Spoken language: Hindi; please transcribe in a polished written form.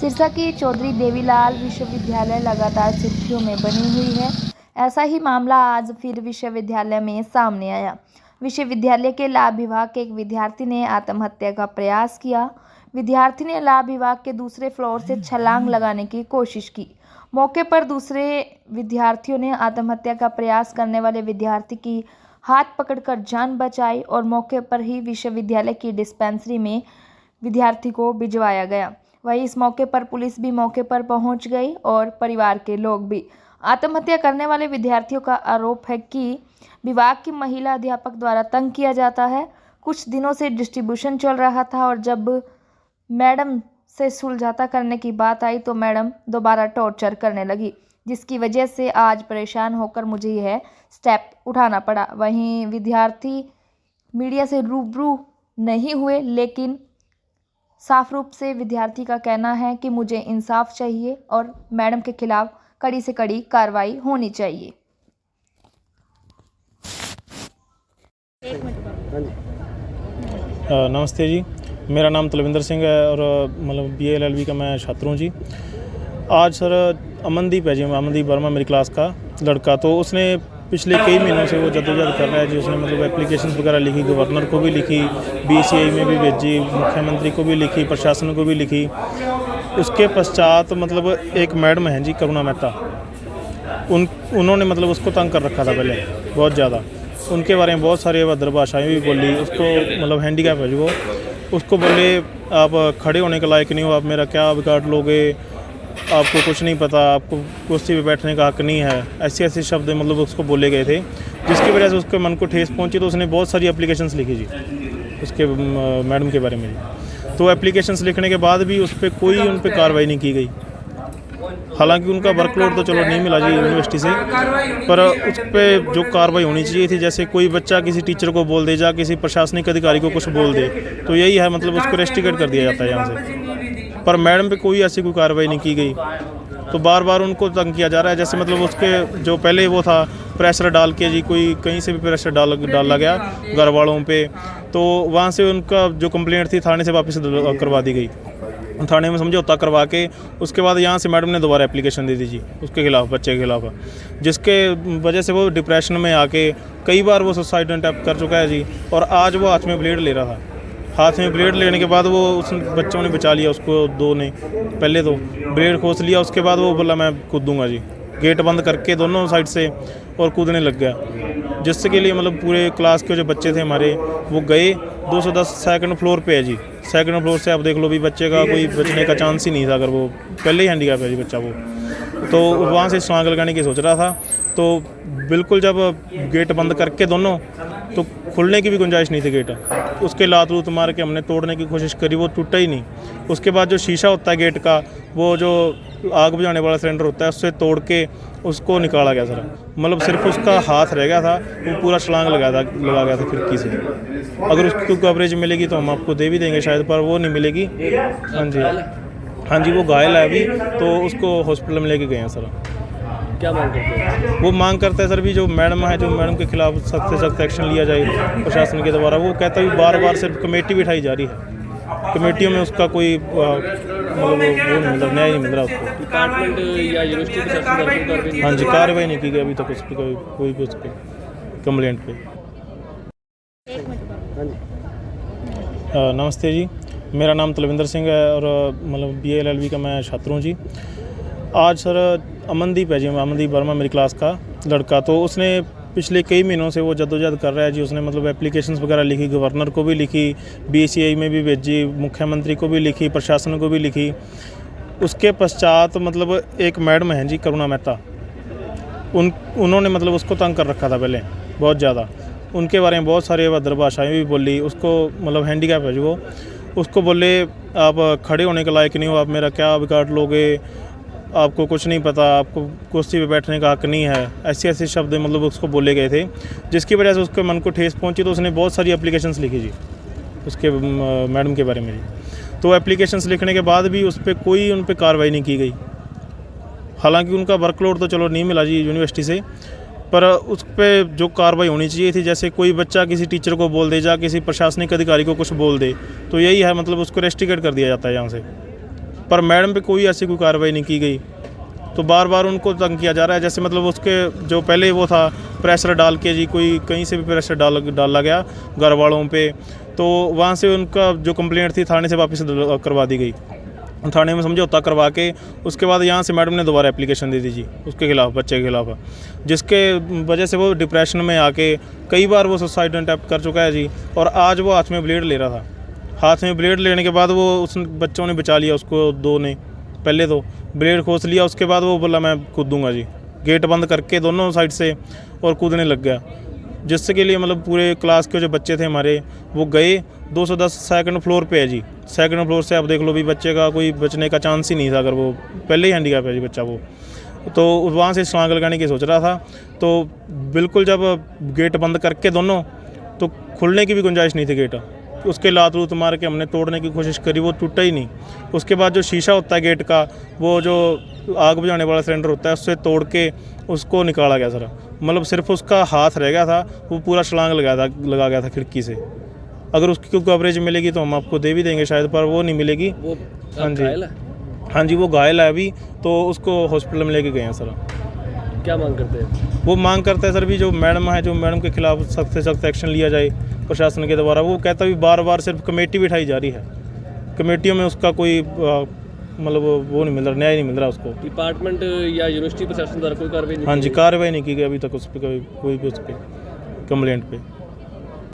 सिरसा की चौधरी देवीलाल विश्वविद्यालय लगातार सुर्खियों में बनी हुई है। ऐसा ही मामला आज फिर विश्वविद्यालय में सामने आया। विश्वविद्यालय के लाभ विभाग के एक विद्यार्थी ने आत्महत्या का प्रयास किया। विद्यार्थी ने लाभ विभाग के दूसरे फ्लोर से छलांग लगाने की कोशिश की। मौके पर दूसरे विद्यार्थियों ने आत्महत्या का प्रयास करने वाले विद्यार्थी की हाथ पकड़कर जान बचाई और मौके पर ही विश्वविद्यालय की डिस्पेंसरी में विद्यार्थी को भिजवाया गया। वहीं इस मौके पर पुलिस भी मौके पर पहुंच गई और परिवार के लोग भी। आत्महत्या करने वाले विद्यार्थियों का आरोप है कि विभाग की महिला अध्यापक द्वारा तंग किया जाता है। कुछ दिनों से डिस्ट्रीब्यूशन चल रहा था और जब मैडम से सुलझाता करने की बात आई तो मैडम दोबारा टॉर्चर करने लगी, जिसकी वजह से आज परेशान होकर मुझे यह स्टेप उठाना पड़ा। वहीं विद्यार्थी मीडिया से रूबरू नहीं हुए, लेकिन साफ रूप से विद्यार्थी का कहना है कि मुझे इंसाफ चाहिए और मैडम के खिलाफ कड़ी से कड़ी कार्रवाई होनी चाहिए। नमस्ते जी, मेरा नाम तलविंदर सिंह है और मतलब BA LLB का मैं छात्र हूँ जी। आज सर अमनदीप है जी, अमनदीप वर्मा मेरी क्लास का लड़का, तो उसने पिछले कई महीनों से वो जद्दोजहद कर रहा है जी। उसने मतलब एप्लीकेशन वगैरह लिखी, गवर्नर को भी लिखी, BCI में भी भेजी, मुख्यमंत्री को भी लिखी, प्रशासन को भी लिखी। उसके पश्चात मतलब एक मैडम हैं जी करुणा मेहता, उन्होंने मतलब उसको तंग कर रखा था पहले बहुत ज़्यादा। उनके बारे में बहुत सारी अभद्र भाषाएँ भी बोली। उसको मतलब हैंडीकैप है जी वो, उसको बोले आप खड़े होने के लायक नहीं हो, आप मेरा क्या बिगाड़ लोगे, आपको कुछ नहीं पता, आपको कुर्सी पे बैठने का हक नहीं है, ऐसे ऐसे शब्द मतलब उसको बोले गए थे, जिसकी वजह से उसके मन को ठेस पहुंची। तो उसने बहुत सारी एप्लीकेशंस लिखी जी उसके मैडम के बारे में जी। तो एप्लीकेशंस लिखने के बाद भी उस पर कोई उन पर कार्रवाई नहीं की गई। हालांकि उनका वर्कलोड तो चलो नहीं मिला जी यूनिवर्सिटी से, पर उस पर जो कार्रवाई होनी चाहिए थी, जैसे कोई बच्चा किसी टीचर को बोल दे या किसी प्रशासनिक अधिकारी को कुछ बोल दे, तो यही है मतलब उसको रेस्ट्रिकेट कर दिया जाता है यहाँ से। पर मैडम पे कोई ऐसी कोई कार्रवाई नहीं की गई, तो बार बार उनको तंग किया जा रहा है। जैसे मतलब उसके जो पहले वो था प्रेशर डाल के जी, कोई कहीं से भी प्रेशर डाला गया घर वालों पे, तो वहाँ से उनका जो कंप्लेंट थी थाने से वापस करवा दी गई। थाने में समझौता करवा के उसके बाद यहाँ से मैडम ने दोबारा एप्लीकेशन दे दी जी उसके खिलाफ, बच्चे के खिलाफ, जिसके वजह से वो डिप्रेशन में आके कई बार वो सुसाइड अटेम्प्ट कर चुका है जी। और आज वो हाथ में ब्लेड ले रहा था। हाथ में ब्लेड लेने के बाद वो उस बच्चों ने बचा लिया उसको, दो ने पहले तो ब्लेड खोस लिया, उसके बाद वो बोला मैं कूदूँगा जी, गेट बंद करके दोनों साइड से और कूदने लग गया। जिससे के लिए मतलब पूरे क्लास के जो बच्चे थे हमारे वो गए। 210 सेकंड फ्लोर पे है जी, सेकंड फ्लोर से आप देख लो भी बच्चे का कोई बचने का चांस ही नहीं था, अगर वो पहले ही हैंडीकैप है जी बच्चा वो। तो वहाँ से छलांग लगाने की सोच रहा था, तो बिल्कुल जब गेट बंद करके दोनों, तो खुलने की भी गुंजाइश नहीं थी गेट। उसके लात लूत मार के हमने तोड़ने की कोशिश करी, वो टूटा ही नहीं। उसके बाद जो शीशा होता है गेट का, वो जो आग बुझाने वाला सिलेंडर होता है, उससे तोड़ के उसको निकाला गया सर। मतलब सिर्फ उसका हाथ रह गया था, वो पूरा छलांग लगा गया था खिड़की से। अगर उसको कवरेज मिलेगी तो हम आपको दे भी देंगे शायद, पर वो नहीं मिलेगी। हाँ जी वो घायल है अभी, तो उसको हॉस्पिटल में लेके गए हैं सर। क्या मांग करते हैं? वो मांग करते हैं सर भी जो मैडम है, जो मैडम के खिलाफ सख्त से सख्त एक्शन लिया जाए प्रशासन के द्वारा। वो कहता है बार बार सिर्फ कमेटी बिठाई जा रही है, कमेटियों में उसका कोई मतलब वो नहीं, न्याय नहीं मिल रहा उसको। डिपार्टमेंट या यूनिवर्सिटी की तरफ से कार्रवाई? हाँ जी कार्रवाई नहीं की गई अभी तक उस पर कोई भी उसके कंप्लेंट पे। नमस्ते जी, मेरा नाम तलविंदर सिंह है और मतलब BA LLB का मैं छात्र हूँ जी। आज सर अमनदीप है जी, अमनदीप वर्मा मेरी क्लास का लड़का, तो उसने पिछले कई महीनों से वो जद्दोजहद कर रहा है जी। उसने मतलब एप्लीकेशंस वगैरह लिखी, गवर्नर को भी लिखी, BCI में भी भेजी, मुख्यमंत्री को भी लिखी, प्रशासन को भी लिखी। उसके पश्चात मतलब एक मैडम हैं जी करुणा मेहता, उन्होंने मतलब उसको तंग कर रखा था पहले बहुत ज़्यादा। उनके बारे में बहुत सारी अभद्र भाषाएँ भी बोली। उसको मतलब हैंडीकैप है जी वो, उसको बोले आप खड़े होने के लायक नहीं हो, आप मेरा क्या बिगाड़ लोगे, आपको कुछ नहीं पता, आपको कुर्सी पे बैठने का हक नहीं है, ऐसे ऐसे शब्द मतलब उसको बोले गए थे, जिसकी वजह से उसके मन को ठेस पहुंची। तो उसने बहुत सारी एप्लीकेशंस लिखी जी उसके मैडम के बारे में जी। तो एप्लीकेशंस लिखने के बाद भी उस पर कोई उन पर कार्रवाई नहीं की गई। हालांकि उनका वर्कलोड तो चलो नहीं मिला जी यूनिवर्सिटी से, पर उस पर जो कार्रवाई होनी चाहिए थी, जैसे कोई बच्चा किसी टीचर को बोल दे या किसी प्रशासनिक अधिकारी को कुछ बोल दे, तो यही है मतलब उसको रेस्ट्रिकेट कर दिया जाता है यहाँ से। पर मैडम पे कोई ऐसी कोई कार्रवाई नहीं की गई। तो बार बार उनको तंग किया जा रहा है, जैसे मतलब उसके जो पहले वो था प्रेशर डाल के जी, कोई कहीं से भी प्रेशर डाला गया घर वालों पे, तो वहाँ से उनका जो कंप्लेंट थी थाने से वापस करवा दी गई। थाने में समझौता करवा के उसके बाद यहाँ से मैडम ने दोबारा एप्लीकेशन दे दी जी उसके खिलाफ, बच्चे के खिलाफ, जिसके वजह से वो डिप्रेशन में आके कई बार वो सुसाइड अटेम्प्ट कर चुका है जी। और आज वो हाथ में ब्लेड ले रहा था, हाथ में ब्लेड लेने के बाद वो उस बच्चों ने बचा लिया उसको, दो ने पहले तो ब्लेड खोस लिया, उसके बाद वो बोला मैं कूदूँगा जी, गेट बंद करके दोनों साइड से और कूदने लग गया, जिससे के लिए मतलब पूरे क्लास के जो बच्चे थे हमारे वो गए। 210 सेकंड फ्लोर पे है जी, सेकंड फ्लोर से आप देख लो भी बच्चे का कोई बचने का चांस ही नहीं था, अगर वो पहले ही हैंडीकैप है जी बच्चा वो, तो वहाँ से छलांग लगाने की सोच रहा था। तो बिल्कुल जब गेट बंद करके दोनों, तो खुलने की भी गुंजाइश नहीं थी गेट, उसके लात लूत मार के हमने तोड़ने की कोशिश करी, वो टूटा ही नहीं। उसके बाद जो शीशा होता है गेट का, वो जो आग बुझाने वाला सिलेंडर होता है, उससे तोड़ के उसको निकाला गया सारा, मतलब सिर्फ उसका हाथ रह गया था, वो पूरा छलांग लगा गया था खिड़की से। अगर उसकी कोई कवरेज मिलेगी तो हम आपको दे भी देंगे शायद, पर वो नहीं मिलेगी। वो हाँ जी, घायल है? हाँ जी, वो घायल है अभी, तो उसको हॉस्पिटल में लेके गए हैं सर। क्या मांग करते हैं? वो मांग करता है सर भी जो मैडम है, जो मैडम के खिलाफ सख्त से सख्त एक्शन लिया जाए प्रशासन के द्वारा। वो कहता भी बार बार सिर्फ कमेटी बिठाई जा रही है, कमेटियों में उसका कोई मतलब वो नहीं मिल रहा, न्याय नहीं मिल रहा उसको। डिपार्टमेंट या यूनिवर्सिटी प्रशासन द्वारा कोई कार्रवाई नहीं हाँ की जी, गई? कार्रवाई नहीं की गई अभी तक उस पर कोई भी उस पर कंप्लेंट पे।